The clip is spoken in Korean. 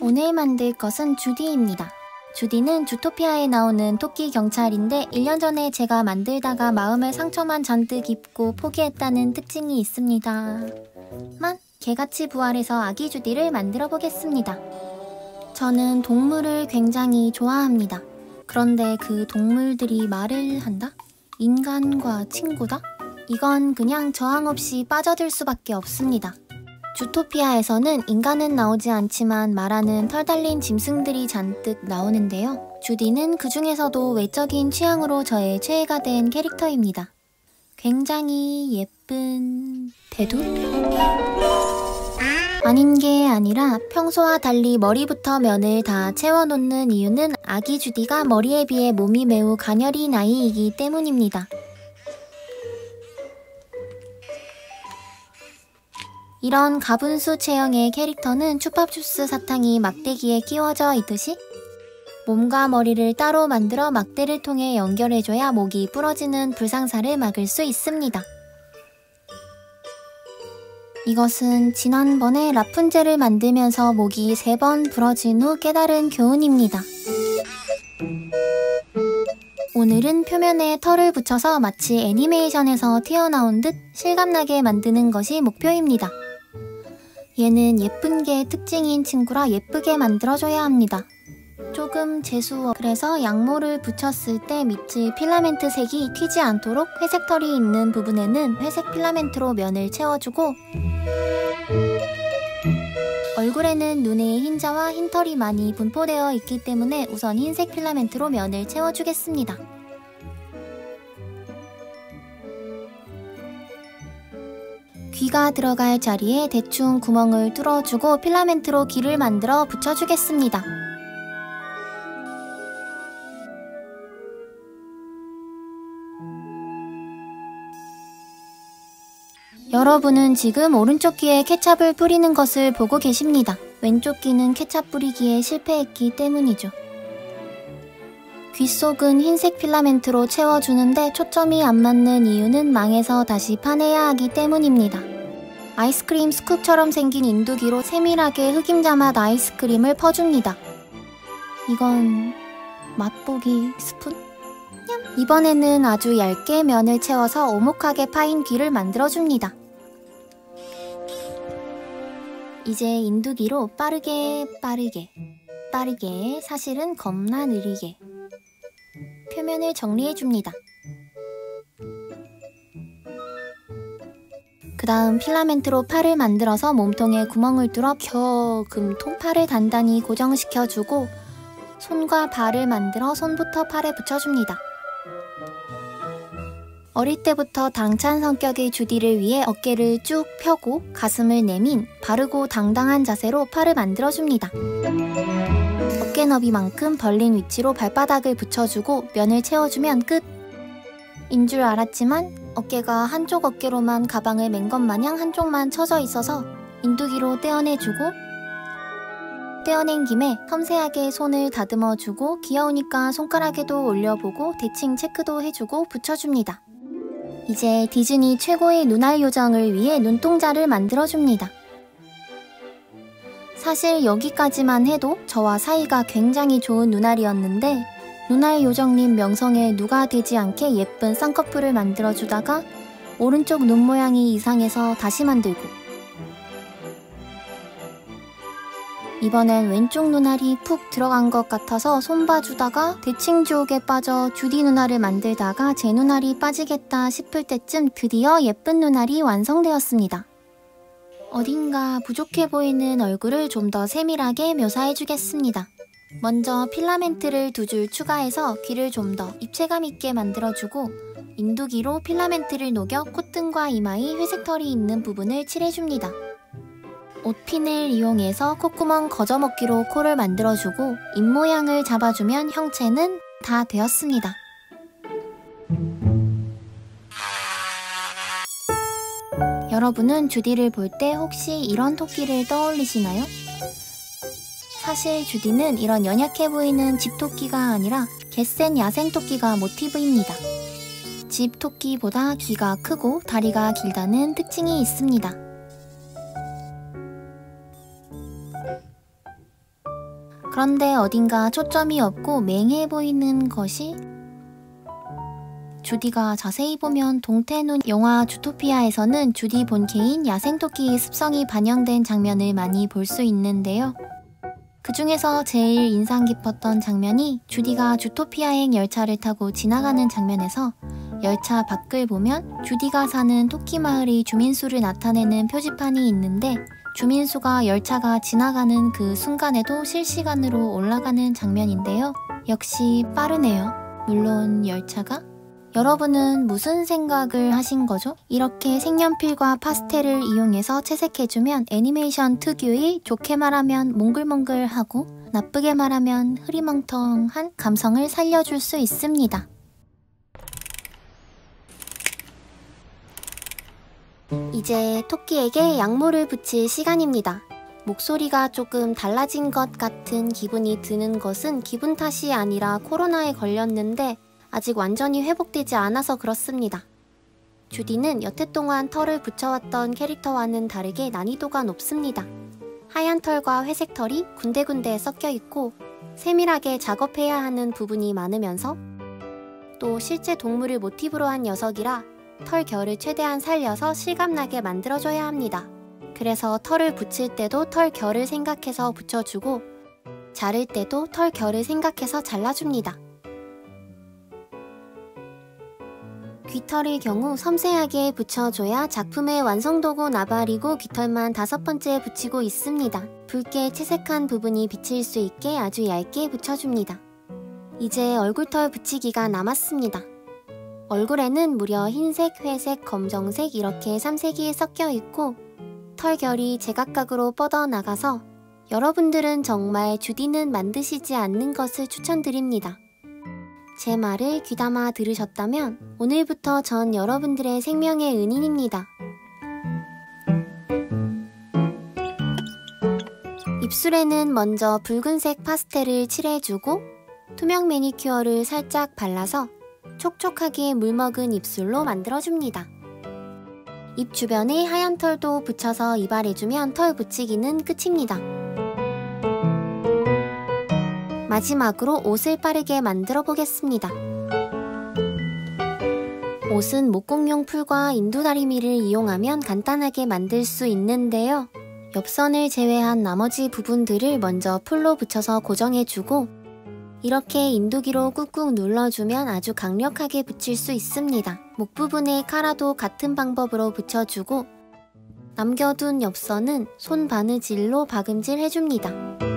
오늘 만들 것은 주디입니다. 주디는 주토피아에 나오는 토끼 경찰인데 1년 전에 제가 만들다가 마음의 상처만 잔뜩 입고 포기했다는 특징이 있습니다. 개같이 부활해서 아기 주디를 만들어 보겠습니다. 저는 동물을 굉장히 좋아합니다. 그런데 그 동물들이 말을 한다? 인간과 친구다? 이건 그냥 저항 없이 빠져들 수밖에 없습니다. 주토피아에서는 인간은 나오지 않지만 말하는 털 달린 짐승들이 잔뜩 나오는데요. 주디는 그 중에서도 외적인 취향으로 저의 최애가 된 캐릭터입니다. 굉장히 예쁜 대두? 아닌 게 아니라 평소와 달리 머리부터 면을 다 채워놓는 이유는 아기 주디가 머리에 비해 몸이 매우 가녀린 아이이기 때문입니다. 이런 가분수 체형의 캐릭터는 추팝주스 사탕이 막대기에 끼워져 있듯이 몸과 머리를 따로 만들어 막대를 통해 연결해줘야 목이 부러지는 불상사를 막을 수 있습니다. 이것은 지난번에 라푼젤을 만들면서 목이 3번 부러진 후 깨달은 교훈입니다. 오늘은 표면에 털을 붙여서 마치 애니메이션에서 튀어나온 듯 실감나게 만드는 것이 목표입니다. 얘는 예쁜 게 특징인 친구라 예쁘게 만들어줘야 합니다. 조금 재수어. 그래서 양모를 붙였을 때 밑의 필라멘트 색이 튀지 않도록 회색 털이 있는 부분에는 회색 필라멘트로 면을 채워주고 얼굴에는 눈의 흰자와 흰털이 많이 분포되어 있기 때문에 우선 흰색 필라멘트로 면을 채워주겠습니다. 귀가 들어갈 자리에 대충 구멍을 뚫어주고 필라멘트로 귀를 만들어 붙여주겠습니다. 여러분은 지금 오른쪽 귀에 케찹을 뿌리는 것을 보고 계십니다. 왼쪽 귀는 케찹 뿌리기에 실패했기 때문이죠. 귀 속은 흰색 필라멘트로 채워주는데 초점이 안 맞는 이유는 망해서 다시 파내야 하기 때문입니다. 아이스크림 스쿱처럼 생긴 인두기로 세밀하게 흑임자 맛 아이스크림을 퍼줍니다. 이건 맛보기 스푼? 이번에는 아주 얇게 면을 채워서 오목하게 파인 귀를 만들어줍니다. 이제 인두기로 빠르게 사실은 겁나 느리게 표면을 정리해줍니다. 그 다음 필라멘트로 팔을 만들어서 몸통에 구멍을 뚫어 금통 팔을 단단히 고정시켜주고 손과 발을 만들어 손부터 팔에 붙여줍니다. 어릴 때부터 당찬 성격의 주디를 위해 어깨를 쭉 펴고 가슴을 내민 바르고 당당한 자세로 팔을 만들어줍니다. 어깨 너비만큼 벌린 위치로 발바닥을 붙여주고 면을 채워주면 끝! 인 줄 알았지만 어깨가 한쪽 어깨로만 가방을 맨 것 마냥 한쪽만 쳐져 있어서 인두기로 떼어내주고 떼어낸 김에 섬세하게 손을 다듬어주고 귀여우니까 손가락에도 올려보고 대칭 체크도 해주고 붙여줍니다. 이제 디즈니 최고의 눈알 요정을 위해 눈동자를 만들어줍니다. 사실 여기까지만 해도 저와 사이가 굉장히 좋은 눈알이었는데 눈알 요정님 명성에 누가 되지 않게 예쁜 쌍꺼풀을 만들어주다가 오른쪽 눈 모양이 이상해서 다시 만들고 이번엔 왼쪽 눈알이 푹 들어간 것 같아서 손봐주다가 대칭 주옥에 빠져 주디 눈알을 만들다가 제 눈알이 빠지겠다 싶을 때쯤 드디어 예쁜 눈알이 완성되었습니다. 어딘가 부족해 보이는 얼굴을 좀 더 세밀하게 묘사해주겠습니다. 먼저 필라멘트를 2줄 추가해서 귀를 좀 더 입체감 있게 만들어주고 인두기로 필라멘트를 녹여 콧등과 이마에 회색 털이 있는 부분을 칠해줍니다. 옷핀을 이용해서 콧구멍 거저먹기로 코를 만들어주고 입모양을 잡아주면 형체는 다 되었습니다. 여러분은 주디를 볼 때 혹시 이런 토끼를 떠올리시나요? 사실 주디는 이런 연약해 보이는 집토끼가 아니라 개센 야생토끼가 모티브입니다. 집토끼보다 귀가 크고 다리가 길다는 특징이 있습니다. 그런데 어딘가 초점이 없고 맹해 보이는 것이 주디가 자세히 보면 동태눈 영화 주토피아에서는 주디 본캐인 야생토끼의 습성이 반영된 장면을 많이 볼 수 있는데요. 그 중에서 제일 인상 깊었던 장면이 주디가 주토피아행 열차를 타고 지나가는 장면에서 열차 밖을 보면 주디가 사는 토끼 마을의 주민수를 나타내는 표지판이 있는데 주민수가 열차가 지나가는 그 순간에도 실시간으로 올라가는 장면인데요. 역시 빠르네요. 물론 열차가? 여러분은 무슨 생각을 하신 거죠? 이렇게 색연필과 파스텔을 이용해서 채색해주면 애니메이션 특유의 좋게 말하면 몽글몽글하고 나쁘게 말하면 흐리멍텅한 감성을 살려줄 수 있습니다. 이제 토끼에게 양모를 붙일 시간입니다. 목소리가 조금 달라진 것 같은 기분이 드는 것은 기분 탓이 아니라 코로나에 걸렸는데 아직 완전히 회복되지 않아서 그렇습니다. 주디는 여태 동안 털을 붙여왔던 캐릭터와는 다르게 난이도가 높습니다. 하얀 털과 회색 털이 군데군데 섞여 있고 세밀하게 작업해야 하는 부분이 많으면서 또 실제 동물을 모티브로 한 녀석이라 털 결을 최대한 살려서 실감나게 만들어줘야 합니다. 그래서 털을 붙일 때도 털 결을 생각해서 붙여주고 자를 때도 털 결을 생각해서 잘라줍니다. 귀털의 경우 섬세하게 붙여줘야 작품의 완성도고 나발이고 귀털만 5번째 붙이고 있습니다. 붉게 채색한 부분이 비칠 수 있게 아주 얇게 붙여줍니다. 이제 얼굴털 붙이기가 남았습니다. 얼굴에는 무려 흰색, 회색, 검정색 이렇게 3색이 섞여 있고 털결이 제각각으로 뻗어나가서 여러분들은 정말 주디는 만드시지 않는 것을 추천드립니다. 제 말을 귀담아 들으셨다면 오늘부터 전 여러분들의 생명의 은인입니다. 입술에는 먼저 붉은색 파스텔을 칠해주고 투명 매니큐어를 살짝 발라서 촉촉하게 물먹은 입술로 만들어줍니다. 입 주변에 하얀 털도 붙여서 이발해주면 털 붙이기는 끝입니다. 마지막으로 옷을 빠르게 만들어 보겠습니다. 옷은 목공용 풀과 인두다리미를 이용하면 간단하게 만들 수 있는데요. 옆선을 제외한 나머지 부분들을 먼저 풀로 붙여서 고정해주고 이렇게 인두기로 꾹꾹 눌러주면 아주 강력하게 붙일 수 있습니다. 목 부분에 카라도 같은 방법으로 붙여주고 남겨둔 옆선은 손 바느질로 박음질 해줍니다.